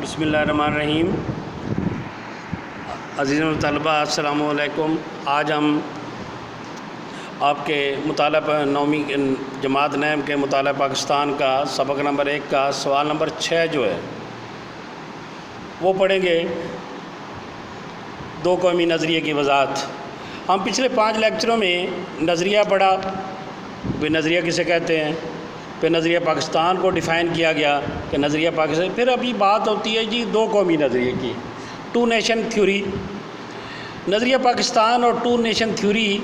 بسم اللہ الرحمن الرحیم۔ عزیز طلبہ السلام علیکم۔ آج ہم آپ کے مطالعہ نویں جماعت نیم کے مطالعہ پاکستان کا سبق نمبر 1 کا سوال نمبر 6 جو ہے وہ پڑھیں گے، دو قومی نظریے کی وضاحت۔ ہم پچھلے 5 لیکچروں میں نظریہ پڑھا، بھی نظریہ کسے کہتے ہیں، پھر نظریہ پاکستان کو ڈیفائن کیا گیا کہ نظریہ پاکستان، پھر ابھی بات ہوتی ہے جی دو قومی نظریے کی، ٹو نیشن تھیوری۔ نظریہ پاکستان اور ٹو نیشن تھیوری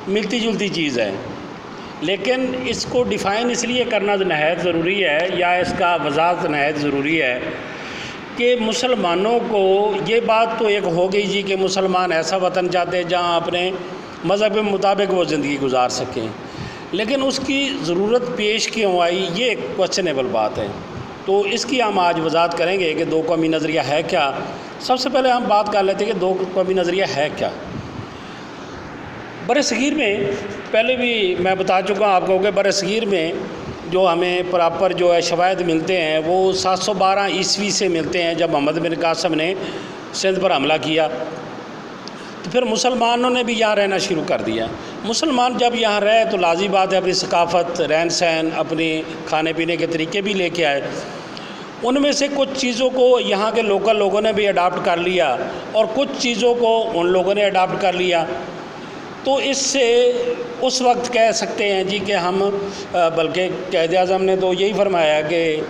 ملتی جلتی چیز ہے، لیکن اس کو ڈیفائن اس لیے کرنا نہایت ضروری ہے، یا اس کا وضاحت نہایت ضروری ہے کہ مسلمانوں کو یہ بات تو ایک ہو گئی جی کہ مسلمان ایسا وطن چاہتے ہیں جہاں اپنے مذہب کے مطابق وہ زندگی گزار سکیں، لیکن اس کی ضرورت پیش کیوں آئی، یہ ایک کوسچنیبل بات ہے۔ تو اس کی ہم آج وضاحت کریں گے کہ دو قومی نظریہ ہے کیا۔ سب سے پہلے ہم بات کر لیتے ہیں کہ دو قومی نظریہ ہے کیا۔ بر صغیر میں پہلے بھی میں بتا چکا ہوں آپ کو کہ بر صغیر میں جو ہمیں پراپر جو ہے شواہد ملتے ہیں وہ 712 عیسوی سے ملتے ہیں، جب محمد بن قاسم نے سندھ پر حملہ کیا تو پھر مسلمانوں نے بھی یہاں رہنا شروع کر دیا۔ مسلمان جب یہاں رہے تو لازمی بات ہے اپنی ثقافت، رہن سہن، اپنی کھانے پینے کے طریقے بھی لے کے آئے۔ ان میں سے کچھ چیزوں کو یہاں کے لوکل لوگوں نے بھی اڈاپٹ کر لیا اور کچھ چیزوں کو ان لوگوں نے اڈاپٹ کر لیا۔ تو اس سے اس وقت کہہ سکتے ہیں جی کہ ہم بلکہ قائد اعظم نے تو یہی فرمایا کہ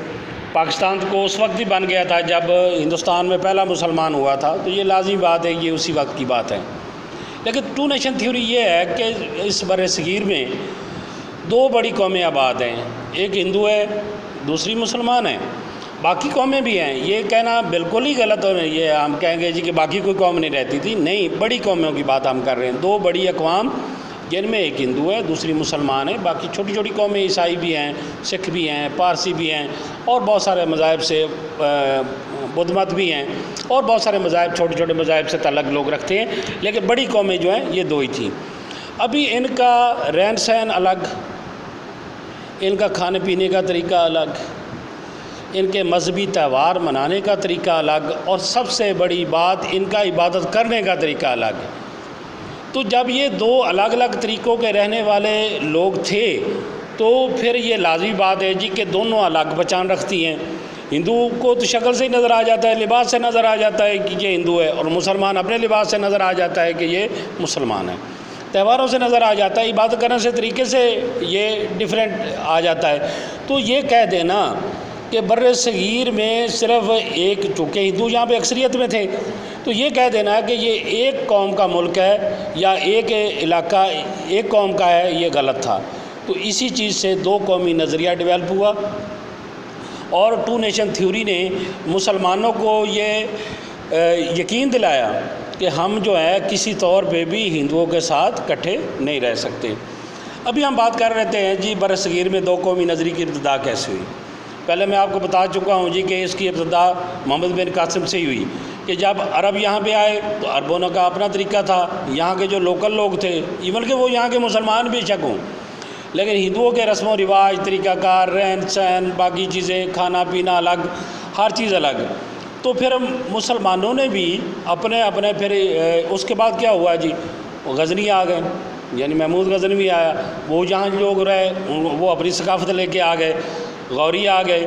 پاکستان کو اس وقت ہی بن گیا تھا جب ہندوستان میں پہلا مسلمان ہوا تھا، تو یہ لازمی بات ہے، یہ اسی وقت کی بات ہے۔ لیکن ٹو نیشن تھیوری یہ ہے کہ اس بر صغیر میں دو بڑی قومیں آباد ہیں، ایک ہندو ہے، دوسری مسلمان ہے، باقی قومیں بھی ہیں۔ یہ کہنا بالکل ہی غلط ہو، یہ ہم کہیں گے جی کہ باقی کوئی قوم نہیں رہتی تھی، نہیں، بڑی قوموں کی بات ہم کر رہے ہیں، دو بڑی اقوام جن میں ایک ہندو ہے، دوسری مسلمان ہے، باقی چھوٹی چھوٹی قومیں عیسائی بھی ہیں، سکھ بھی ہیں، پارسی بھی ہیں، اور بہت سارے مذاہب سے بدھ مت بھی ہیں، اور بہت سارے مذاہب چھوٹے چھوٹے مذاہب سے تعلق لوگ رکھتے ہیں، لیکن بڑی قومیں جو ہیں یہ دو ہی تھیں۔ ابھی ان کا رہن سہن الگ، ان کا کھانے پینے کا طریقہ الگ، ان کے مذہبی تہوار منانے کا طریقہ الگ، اور سب سے بڑی بات ان کا عبادت کرنے کا طریقہ الگ ہے۔ تو جب یہ دو الگ الگ طریقوں کے رہنے والے لوگ تھے تو پھر یہ لازمی بات ہے جی کہ دونوں الگ پہچان رکھتی ہیں۔ ہندو کو تو شکل سے ہی نظر آ جاتا ہے، لباس سے نظر آ جاتا ہے کہ یہ ہندو ہے، اور مسلمان اپنے لباس سے نظر آ جاتا ہے کہ یہ مسلمان ہے، تہواروں سے نظر آ جاتا ہے، عبادت کرنے سے طریقے سے یہ ڈیفرنٹ آ جاتا ہے۔ تو یہ کہہ دینا کہ بر صغیر میں صرف ایک، چونکہ ہندو یہاں پہ اکثریت میں تھے، تو یہ کہہ دینا ہے کہ یہ ایک قوم کا ملک ہے یا ایک علاقہ ایک قوم کا ہے، یہ غلط تھا۔ تو اسی چیز سے دو قومی نظریہ ڈیولپ ہوا، اور ٹو نیشن تھیوری نے مسلمانوں کو یہ یقین دلایا کہ ہم جو ہے کسی طور پہ بھی ہندوؤں کے ساتھ اکٹھے نہیں رہ سکتے۔ ابھی ہم بات کر رہے ہیں جی بر صغیر میں دو قومی نظریے کی ابتدا کیسے ہوئی۔ پہلے میں آپ کو بتا چکا ہوں جی کہ اس کی ابتدا محمد بن قاسم سے ہی ہوئی، کہ جب عرب یہاں پہ آئے تو عربوں کا اپنا طریقہ تھا، یہاں کے جو لوکل لوگ تھے، ایون کہ وہ یہاں کے مسلمان بھی شک ہوں، لیکن ہندوؤں کے رسم و رواج، طریقہ کار، رہن سہن، باقی چیزیں، کھانا پینا الگ، ہر چیز الگ۔ تو پھر مسلمانوں نے بھی اپنے اپنے، پھر اس کے بعد کیا ہوا جی، غزنی آ گئے، یعنی محمود غزنوی آیا، وہ جہاں لوگ رہے وہ اپنی ثقافت لے کے آ گئے، غوری آ گئے،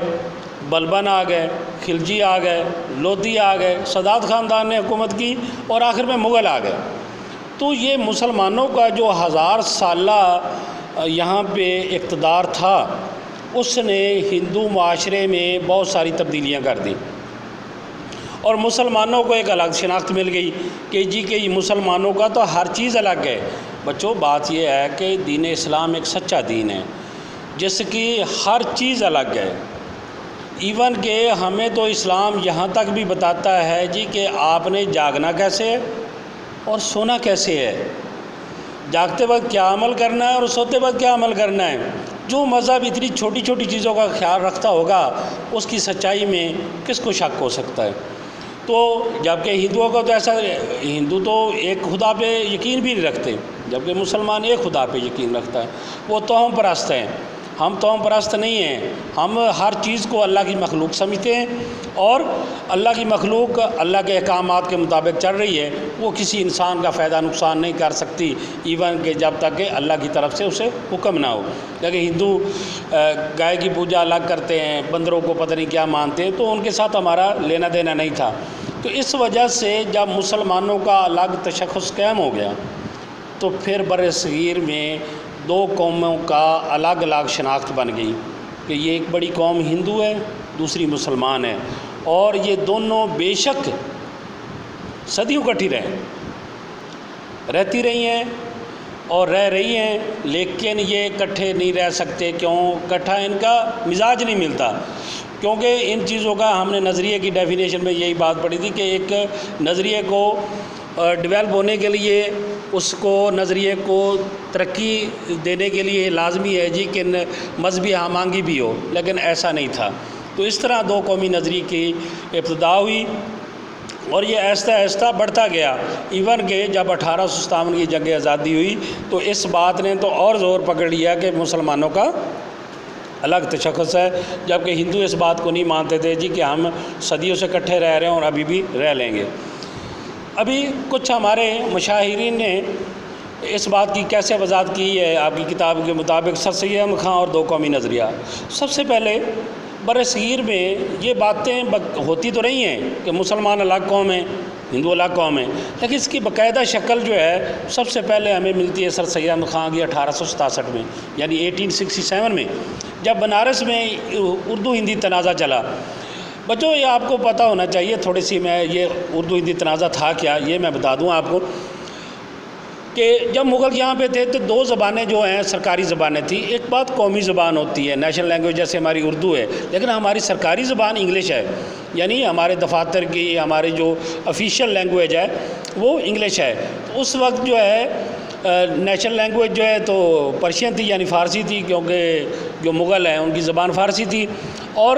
بلبن آ گئے، خلجی آ گئے، لودھی آ گئے، سادات خاندان نے حکومت کی، اور آخر میں مغل آ گئے۔ تو یہ مسلمانوں کا جو 1000 سالہ یہاں پہ اقتدار تھا، اس نے ہندو معاشرے میں بہت ساری تبدیلیاں کر دیں، اور مسلمانوں کو ایک الگ شناخت مل گئی کہ جی کہ مسلمانوں کا تو ہر چیز الگ ہے۔ بچوں، بات یہ ہے کہ دین اسلام ایک سچا دین ہے جس کی ہر چیز الگ ہے، ایون کہ ہمیں تو اسلام یہاں تک بھی بتاتا ہے جی کہ آپ نے جاگنا کیسے ہے اور سونا کیسے ہے، جاگتے وقت کیا عمل کرنا ہے اور سوتے وقت کیا عمل کرنا ہے۔ جو مذہب اتنی چھوٹی چھوٹی چیزوں کا خیال رکھتا ہوگا اس کی سچائی میں کس کو شک ہو سکتا ہے۔ تو جبکہ ہندوؤں کا تو ایسا، ہندو تو ایک خدا پہ یقین بھی نہیں رکھتے، جبکہ مسلمان ایک خدا پہ یقین رکھتا ہے، وہ توہم پرست ہیں۔ ہم قوم پرست نہیں ہیں، ہم ہر چیز کو اللہ کی مخلوق سمجھتے ہیں، اور اللہ کی مخلوق اللہ کے احکامات کے مطابق چل رہی ہے، وہ کسی انسان کا فائدہ نقصان نہیں کر سکتی، ایون کہ جب تک کہ اللہ کی طرف سے اسے حکم نہ ہو۔ لیکن ہندو گائے کی پوجا الگ کرتے ہیں، بندروں کو پتہ نہیں کیا مانتے ہیں، تو ان کے ساتھ ہمارا لینا دینا نہیں تھا۔ تو اس وجہ سے جب مسلمانوں کا الگ تشخص قائم ہو گیا تو پھر بر صغیر میں دو قوموں کا الگ الگ شناخت بن گئی کہ یہ ایک بڑی قوم ہندو ہے، دوسری مسلمان ہے، اور یہ دونوں بے شک صدیوں کٹھی رہتی رہی ہیں اور رہ رہی ہیں، لیکن یہ کٹھے نہیں رہ سکتے۔ کیوں؟ کٹھا ان کا مزاج نہیں ملتا، کیونکہ ان چیزوں کا ہم نے نظریے کی ڈیفینیشن میں یہی بات پڑھی تھی کہ ایک نظریے کو ڈیولپ ہونے کے لیے، اس کو نظریے کو ترقی دینے کے لیے لازمی ہے جی کہ مذہبی ہم آہنگی بھی ہو، لیکن ایسا نہیں تھا۔ تو اس طرح دو قومی نظریے کی ابتدا ہوئی اور یہ آہستہ آہستہ بڑھتا گیا، ایون کہ جب 1857 کی جنگ آزادی ہوئی تو اس بات نے تو اور زور پکڑ لیا کہ مسلمانوں کا الگ تشخص ہے، جبکہ ہندو اس بات کو نہیں مانتے تھے جی کہ ہم صدیوں سے اکٹھے رہ رہے ہیں اور ابھی بھی رہ لیں گے۔ ابھی کچھ ہمارے مشاہرین نے اس بات کی کیسے وضاحت کی ہے آپ کی کتاب کے مطابق، سر سید احمد خان اور دو قومی نظریہ۔ سب سے پہلے بر صغیر میں یہ باتیں ہوتی تو رہی ہیں کہ مسلمان الگ قوم ہیں، ہندو الگ قوم ہیں، لیکن اس کی باقاعدہ شکل جو ہے سب سے پہلے ہمیں ملتی ہے سر سید احمد خان کی 1867 میں، یعنی 1867 میں، جب بنارس میں اردو ہندی تنازع چلا۔ بچوں یہ آپ کو پتہ ہونا چاہیے تھوڑی سی، میں یہ اردو ہندی تنازع تھا کیا یہ میں بتا دوں آپ کو، کہ جب مغل یہاں پہ تھے تو دو زبانیں جو ہیں سرکاری زبانیں تھیں۔ ایک بات قومی زبان ہوتی ہے، نیشنل لینگویج، جیسے ہماری اردو ہے، لیکن ہماری سرکاری زبان انگلش ہے، یعنی ہمارے دفاتر کی ہماری جو آفیشیل لینگویج ہے وہ انگلش ہے۔ تو اس وقت جو ہے نیشنل لینگویج جو ہے تو پرشین تھی، یعنی فارسی تھی، کیونکہ جو مغل ہیں ان کی زبان فارسی تھی، اور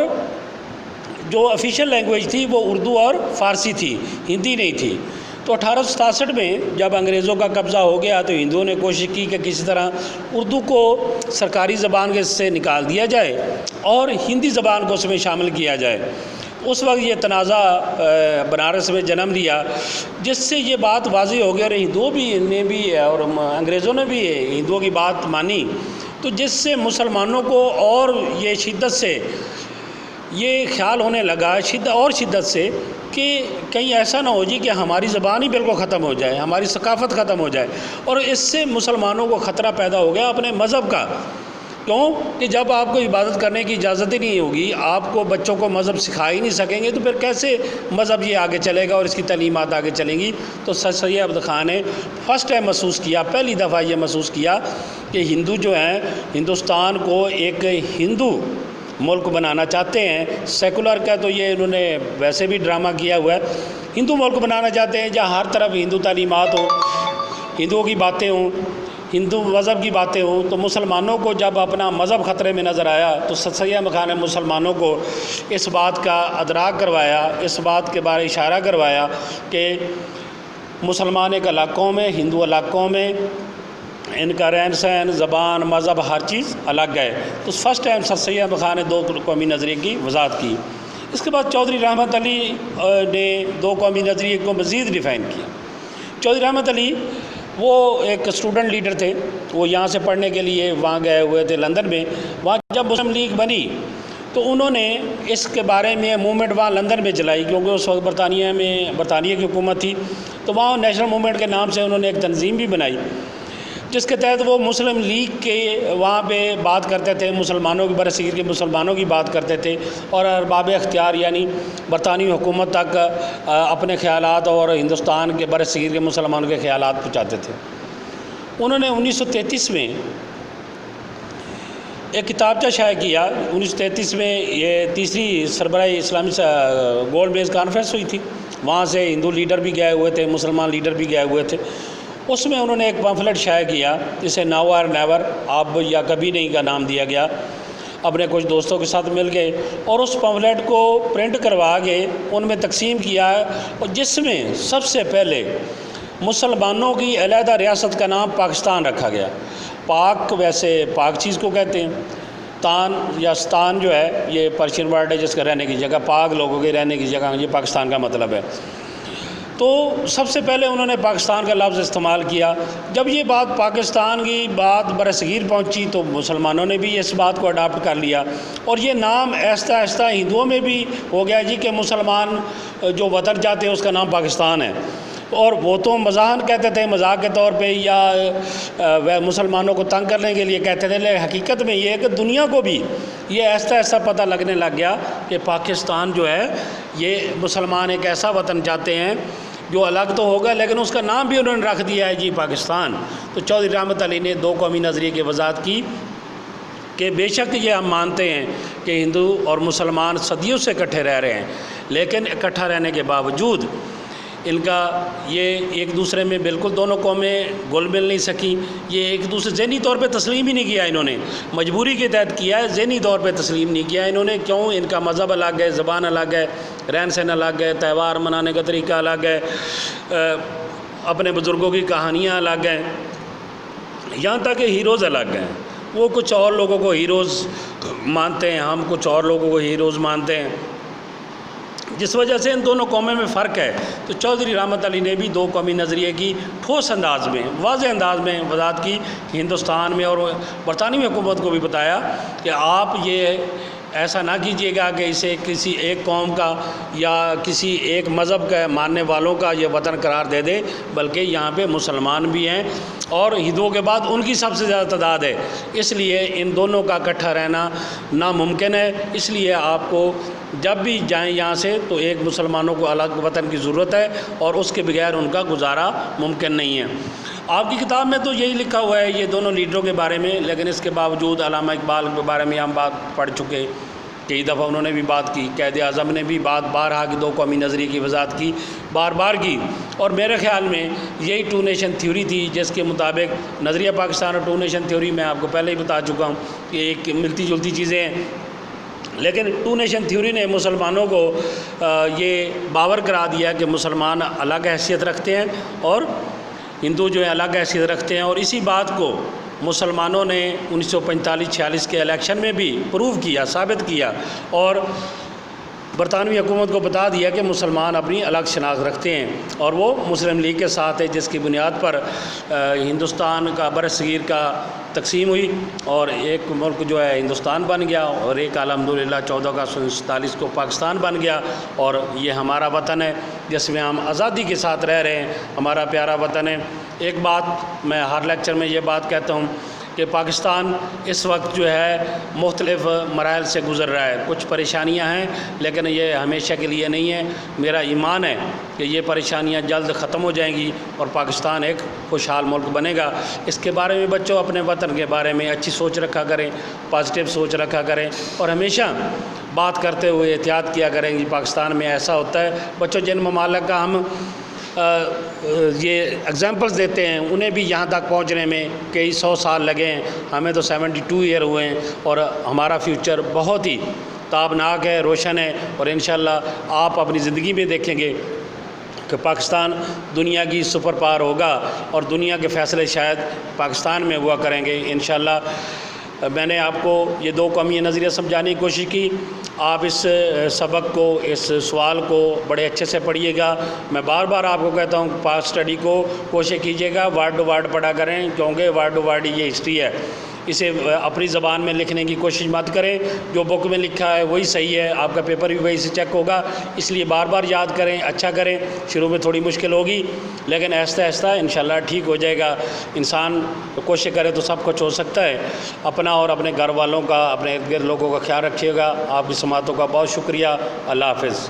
جو آفیشیل لینگویج تھی وہ اردو اور فارسی تھی، ہندی نہیں تھی۔ تو 1867 میں جب انگریزوں کا قبضہ ہو گیا تو ہندوؤں نے کوشش کی کہ کسی طرح اردو کو سرکاری زبان سے نکال دیا جائے اور ہندی زبان کو اس میں شامل کیا جائے۔ اس وقت یہ تنازع بنارس میں جنم لیا، جس سے یہ بات واضح ہو گئی، اور ہندوؤں بھی نے بھی اور انگریزوں نے بھی ہندوؤں کی بات مانی، تو جس سے مسلمانوں کو اور یہ شدت سے یہ خیال ہونے لگا، شدت سے، کہ کہیں ایسا نہ ہو جی کہ ہماری زبان ہی بالکل ختم ہو جائے، ہماری ثقافت ختم ہو جائے، اور اس سے مسلمانوں کو خطرہ پیدا ہو گیا اپنے مذہب کا۔ کیوں کہ جب آپ کو عبادت کرنے کی اجازت ہی نہیں ہوگی، آپ کو بچوں کو مذہب سکھا ہی نہیں سکیں گے، تو پھر کیسے مذہب یہ آگے چلے گا اور اس کی تعلیمات آگے چلیں گی۔ تو سر سید احمد خان نے فرسٹ ٹائم محسوس کیا، پہلی دفعہ یہ محسوس کیا کہ ہندو جو ہیں ہندوستان کو ایک ہندو ملک بنانا چاہتے ہیں۔ سیکولر کا تو یہ انہوں نے ویسے بھی ڈرامہ کیا ہوا ہے، ہندو ملک بنانا چاہتے ہیں جہاں ہر طرف ہندو تعلیمات ہوں، ہندوؤں کی باتیں ہوں، ہندو مذہب کی باتیں ہوں۔ تو مسلمانوں کو جب اپنا مذہب خطرے میں نظر آیا تو سر سید احمد خان نے مسلمانوں کو اس بات کا ادراک کروایا، اس بات کے بارے اشارہ کروایا کہ مسلمان ایک الگ قوم ہے، ہندو الگ قوم ہے، ان کا رہن سہن، زبان، مذہب، ہر چیز الگ ہے۔ تو فرسٹ ٹائم سر سید احمد خان نے دو قومی نظریے کی وضاحت کی۔ اس کے بعد چودھری رحمت علی نے دو قومی نظریے کو مزید ڈیفائن کیا۔ چودھری رحمت علی وہ ایک اسٹوڈنٹ لیڈر تھے، وہ یہاں سے پڑھنے کے لیے وہاں گئے ہوئے تھے لندن میں۔ وہاں جب مسلم لیگ بنی تو انہوں نے اس کے بارے میں موومنٹ وہاں لندن میں چلائی، کیونکہ اس وقت برطانیہ کی حکومت تھی، تو وہاں نیشنل موومنٹ کے نام سے انہوں نے ایک تنظیم بھی بنائی، جس کے تحت وہ مسلم لیگ کے وہاں پہ بات کرتے تھے، مسلمانوں کی برصغیر کے مسلمانوں کی بات کرتے تھے، اور ارباب اختیار یعنی برطانوی حکومت تک اپنے خیالات اور ہندوستان کے برصغیر کے مسلمانوں کے خیالات پہنچاتے تھے۔ انہوں نے 1933 میں ایک کتابچہ شائع کیا۔ 1933 میں یہ تیسری سربراہ اسلامی گولڈ بیس کانفرنس ہوئی تھی، وہاں سے ہندو لیڈر بھی گئے ہوئے تھے، مسلمان لیڈر بھی گئے ہوئے تھے۔ اس میں انہوں نے ایک پمفلٹ شائع کیا جسے ناؤ اور نیور، اب یا کبھی نہیں کا نام دیا گیا۔ اپنے کچھ دوستوں کے ساتھ مل گئے اور اس پمفلٹ کو پرنٹ کروا کے ان میں تقسیم کیا، اور جس میں سب سے پہلے مسلمانوں کی علیحدہ ریاست کا نام پاکستان رکھا گیا۔ پاک ویسے پاک چیز کو کہتے ہیں، تان یا ستان جو ہے یہ پرشین ورڈ ہے جس کا رہنے کی جگہ، پاک لوگوں کے رہنے کی جگہ، یہ پاکستان کا مطلب ہے۔ تو سب سے پہلے انہوں نے پاکستان کا لفظ استعمال کیا۔ جب یہ بات پاکستان کی بات برصغیر پہنچی تو مسلمانوں نے بھی اس بات کو اڈاپٹ کر لیا، اور یہ نام آہستہ آہستہ ہندوؤں میں بھی ہو گیا جی کہ مسلمان جو وطن جاتے ہیں اس کا نام پاکستان ہے، اور وہ تو مزاحن کہتے تھے، مذاق کے طور پہ یا مسلمانوں کو تنگ کرنے کے لیے کہتے تھے، لیکن حقیقت میں یہ ہے کہ دنیا کو بھی یہ آہستہ آہستہ پتہ لگنے لگ گیا کہ پاکستان جو ہے یہ مسلمان ایک ایسا وطن چاہتے ہیں جو الگ تو ہوگا لیکن اس کا نام بھی انہوں نے رکھ دیا ہے جی پاکستان۔ تو چودھری رحمت علی نے دو قومی نظریے کی وضاحت کی کہ بے شک یہ ہم مانتے ہیں کہ ہندو اور مسلمان صدیوں سے اکٹھے رہ رہے ہیں، لیکن اکٹھا رہنے کے باوجود ان کا یہ ایک دوسرے میں بالکل دونوں قومیں گھل مل نہیں سکیں، یہ ایک دوسرے ذہنی طور پہ تسلیم ہی نہیں کیا، انہوں نے مجبوری کے تحت کیا ہے، ذہنی طور پہ تسلیم نہیں کیا انہوں نے۔ کیوں؟ ان کا مذہب الگ ہے، زبان الگ ہے، رہن سہن الگ ہے، تہوار منانے کا طریقہ الگ ہے، اپنے بزرگوں کی کہانیاں الگ ہیں، یہاں تک کہ ہیروز الگ ہیں۔ وہ کچھ اور لوگوں کو ہیروز مانتے ہیں، ہم کچھ اور لوگوں کو ہیروز مانتے ہیں، جس وجہ سے ان دونوں قوموں میں فرق ہے۔ تو چودھری رحمت علی نے بھی دو قومی نظریے کی ٹھوس انداز میں، واضح انداز میں وضاحت کی، ہندوستان میں اور برطانوی حکومت کو بھی بتایا کہ آپ یہ ایسا نہ کیجیے گا کہ اسے کسی ایک قوم کا یا کسی ایک مذہب کا ماننے والوں کا یہ وطن قرار دے دے، بلکہ یہاں پہ مسلمان بھی ہیں اور ہندوؤں کے بعد ان کی سب سے زیادہ تعداد ہے، اس لیے ان دونوں کا اکٹھا رہنا ناممکن ہے۔ اس لیے آپ کو جب بھی جائیں یہاں سے تو ایک مسلمانوں کو الگ وطن کی ضرورت ہے اور اس کے بغیر ان کا گزارا ممکن نہیں ہے۔ آپ کی کتاب میں تو یہی لکھا ہوا ہے یہ دونوں لیڈروں کے بارے میں، لیکن اس کے باوجود علامہ اقبال کے بارے میں ہم بات پڑھ چکے، کئی دفعہ انہوں نے بھی بات کی، قائد اعظم نے بھی بارہا کی دو قومی نظریے کی وضاحت کی، بار کی، اور میرے خیال میں یہی ٹو نیشن تھیوری تھی جس کے مطابق نظریہ پاکستان اور ٹو نیشن تھیوری میں آپ کو پہلے ہی بتا چکا ہوں کہ ایک ملتی جلتی چیزیں ہیں، لیکن ٹو نیشن تھیوری نے مسلمانوں کو یہ باور کرا دیا کہ مسلمان الگ حیثیت رکھتے ہیں اور ہندو جو ہے الگ حیثیت رکھتے ہیں، اور اسی بات کو مسلمانوں نے 1945-46 کے الیکشن میں بھی پروو کیا، ثابت کیا، اور برطانوی حکومت کو بتا دیا کہ مسلمان اپنی الگ شناخت رکھتے ہیں، اور وہ مسلم لیگ کے ساتھ ہے، جس کی بنیاد پر ہندوستان کا برصغیر کا تقسیم ہوئی اور ایک ملک جو ہے ہندوستان بن گیا، اور ایک الحمدللہ 14 کو پاکستان بن گیا، اور یہ ہمارا وطن ہے جس میں ہم آزادی کے ساتھ رہ رہے ہیں، ہمارا پیارا وطن ہے۔ ایک بات میں ہر لیکچر میں یہ بات کہتا ہوں کہ پاکستان اس وقت جو ہے مختلف مراحل سے گزر رہا ہے، کچھ پریشانیاں ہیں لیکن یہ ہمیشہ کے لیے نہیں ہے۔ میرا ایمان ہے کہ یہ پریشانیاں جلد ختم ہو جائیں گی اور پاکستان ایک خوشحال ملک بنے گا۔ اس کے بارے میں بچوں اپنے وطن کے بارے میں اچھی سوچ رکھا کریں، پازیٹیو سوچ رکھا کریں، اور ہمیشہ بات کرتے ہوئے احتیاط کیا کریں کہ پاکستان میں ایسا ہوتا ہے۔ بچوں جن ممالک کا ہم یہ اگزامپلس دیتے ہیں انہیں بھی یہاں تک پہنچنے میں کئی 100 سال لگے ہیں، ہمیں تو 72 ایئر ہوئے ہیں، اور ہمارا فیوچر بہت ہی تابناک ہے، روشن ہے، اور انشاءاللہ آپ اپنی زندگی میں دیکھیں گے کہ پاکستان دنیا کی سپر پاور ہوگا اور دنیا کے فیصلے شاید پاکستان میں ہوا کریں گے انشاءاللہ۔ میں نے آپ کو یہ دو قومی نظریہ سمجھانے کی کوشش کی، آپ اس سبق کو، اس سوال کو بڑے اچھے سے پڑھیے گا۔ میں بار بار آپ کو کہتا ہوں پاسٹ اسٹڈی کو کوشش کیجیے گا، ورڈ ٹو ورڈ پڑھا کریں، کیونکہ ورڈ ٹو ورڈ یہ ہسٹری ہے، اسے اپنی زبان میں لکھنے کی کوشش مت کریں، جو بک میں لکھا ہے وہی صحیح ہے، آپ کا پیپر بھی وہی سے چیک ہوگا، اس لیے بار بار یاد کریں، اچھا کریں۔ شروع میں تھوڑی مشکل ہوگی لیکن آہستہ آہستہ انشاءاللہ ٹھیک ہو جائے گا۔ انسان کوشش کرے تو سب کچھ ہو سکتا ہے۔ اپنا اور اپنے گھر والوں کا، اپنے ارد گرد لوگوں کا خیال رکھیے گا۔ آپ کی سماعتوں کا بہت شکریہ۔ اللہ حافظ۔